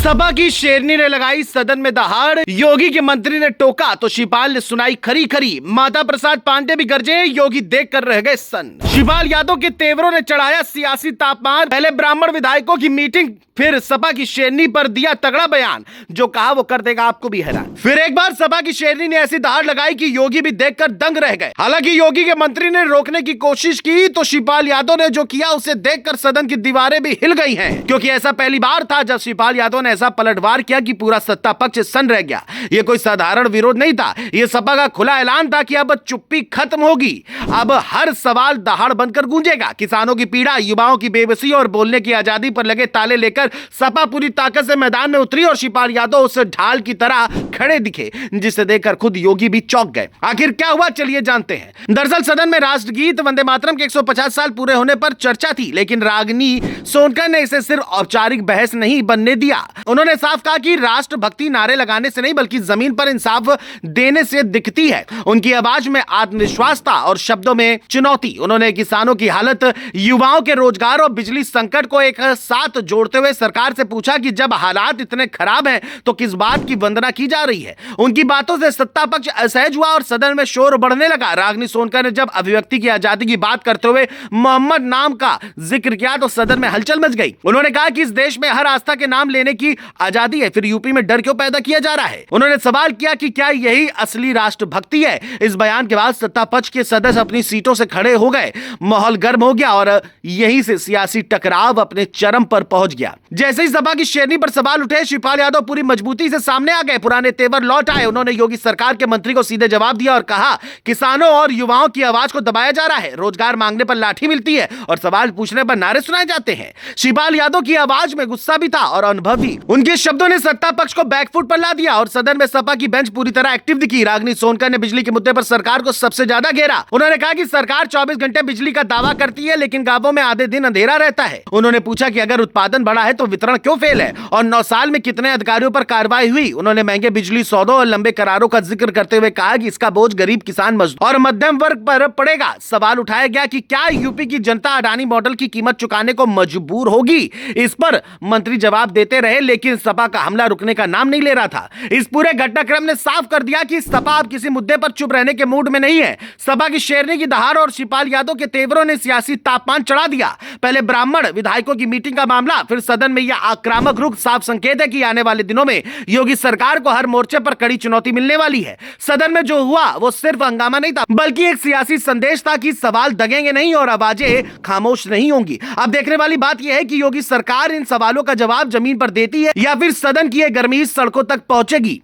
सपा की शेरनी ने लगाई सदन में दहाड़, योगी के मंत्री ने टोका तो शिवपाल ने सुनाई खरी खरी। माता प्रसाद पांडे भी गरजे, योगी देख कर रह गए सन। शिवपाल यादव के तेवरों ने चढ़ाया सियासी तापमान, पहले ब्राह्मण विधायकों की मीटिंग, फिर सपा की शेरनी पर दिया तगड़ा बयान, जो कहा वो कर देगा आपको भी हैरान। फिर एक बार सपा की शेरनी ने ऐसी दहाड़ लगाई कि योगी भी देखकर दंग रह गए। हालांकि योगी के मंत्री ने रोकने की कोशिश की तो शिवपाल यादव ने जो किया उसे देखकर सदन की दीवारें भी हिल गई हैं, क्योंकि ऐसा पहली बार था जब शिवपाल यादव ने ऐसा पलटवार किया कि पूरा सत्ता पक्ष सन्न रह गया। यह कोई साधारण विरोध नहीं था, यह सपा का खुला ऐलान था कि अब चुप्पी खत्म होगी, अब हर सवाल दहाड़ बनकर गूंजेगा। किसानों की पीड़ा, युवाओं की बेबसी और बोलने की आजादी पर लगे ताले लेकर सपा पूरी ताकत से मैदान में उतरी और शिवपाल यादव उस ढाल की तरह खड़े दिखे, जिसे देखकर खुद योगी भी चौंक गए। आखिर क्या हुआ, चलिए जानते हैं। दरअसल सदन में राष्ट्रगीत वंदे मातरम के 150 साल पूरे होने पर चर्चा थी, लेकिन रागिनी सोनकर ने इसे सिर्फ औपचारिक बहस नहीं बनने दिया। उन्होंने साफ कहा कि राष्ट्रभक्ति नारे लगाने से नहीं बल्कि जमीन पर इंसाफ देने से दिखती है। उनकी आवाज में आत्मविश्वास था और शब्दों में चुनौती। उन्होंने किसानों की हालत, युवाओं के रोजगार और बिजली संकट को एक साथ जोड़ते हुए सरकार से पूछा कि जब हालात इतने खराब हैं तो किस बात की वंदना की जा रही है। उनकी बातों से सत्ता पक्ष असहज हुआ और सदन में शोर बढ़ने लगा। रागिनी सोनकर ने जब अभिव्यक्ति की आजादी की बात करते हुए मोहम्मद नाम का जिक्र किया तो सदन में हलचल मच गई। उन्होंने कहा कि इस देश में हर आस्था के नाम लेने की आजादी है, फिर यूपी में डर क्यों पैदा किया जा रहा है। उन्होंने सवाल किया कि क्या यही असली राष्ट्रभक्ति है। इस बयान के बाद सत्ता पक्ष के सदस्य अपनी सीटों से खड़े हो गए, माहौल गर्म हो गया और यहीं से सियासी टकराव अपने चरम पर पहुंच गया। जैसे ही सपा की शेरनी पर सवाल उठे, शिवपाल यादव पूरी मजबूती से सामने आ गए, पुराने तेवर लौट आए। उन्होंने योगी सरकार के मंत्री को सीधे जवाब दिया और कहा, किसानों और युवाओं की आवाज को दबाया जा रहा है, रोजगार मांगने पर लाठी मिलती है और सवाल पूछने पर नारे सुनाए जाते हैं। शिवपाल यादव की आवाज में गुस्सा भी था और अनुभव भी। उनके शब्दों ने सत्ता पक्ष को बैकफुट पर ला दिया और सदन में सपा की बेंच पूरी तरह एक्टिव दिखी। रागिनी सोनकर ने बिजली के मुद्दे पर सरकार को सबसे ज्यादा घेरा। उन्होंने कहा कि सरकार 24 घंटे बिजली का दावा करती है, लेकिन गांवों में आधे दिन अंधेरा रहता है। उन्होंने पूछा कि अगर उत्पादन बढ़ा है तो वितरण क्यों फेल है और 9 साल में कितने अधिकारियों पर कार्रवाई हुई। उन्होंने महंगे बिजली सौदों और लंबे करारों का जिक्र करते हुए कहा कि इसका बोझ गरीब किसान, मजदूर और मध्यम वर्ग पर पड़ेगा। सवाल उठाया गया कि क्या यूपी की जनता अडानी मॉडल की कीमत चुकाने को मजबूर होगी। इस पर मंत्री जवाब देते रहे, लेकिन सपा का हमला रुकने का नाम नहीं ले रहा था। इस पूरे घटनाक्रम ने साफ कर दिया कि सपा अब किसी मुद्दे पर चुप रहने के मूड में नहीं है। सपा की शेरनी की दहाड़ और शिवपाल यादव के तेवरों ने सियासी तापमान चढ़ा दिया। पहले ब्राह्मण विधायकों की मीटिंग का मामला, फिर सदन में यह आक्रामक रुख साफ संकेत है कि आने वाले दिनों में योगी सरकार को हर मोर्चे पर कड़ी चुनौती मिलने वाली है। सदन में जो हुआ वो सिर्फ हंगामा नहीं था, बल्कि एक सियासी संदेश था कि सवाल दगेंगे नहीं और आवाजें खामोश नहीं होंगी। अब देखने वाली बात यह है कि योगी सरकार इन सवालों का जवाब जमीन पर देती है या फिर सदन की यह गर्मी सड़कों तक पहुंचेगी।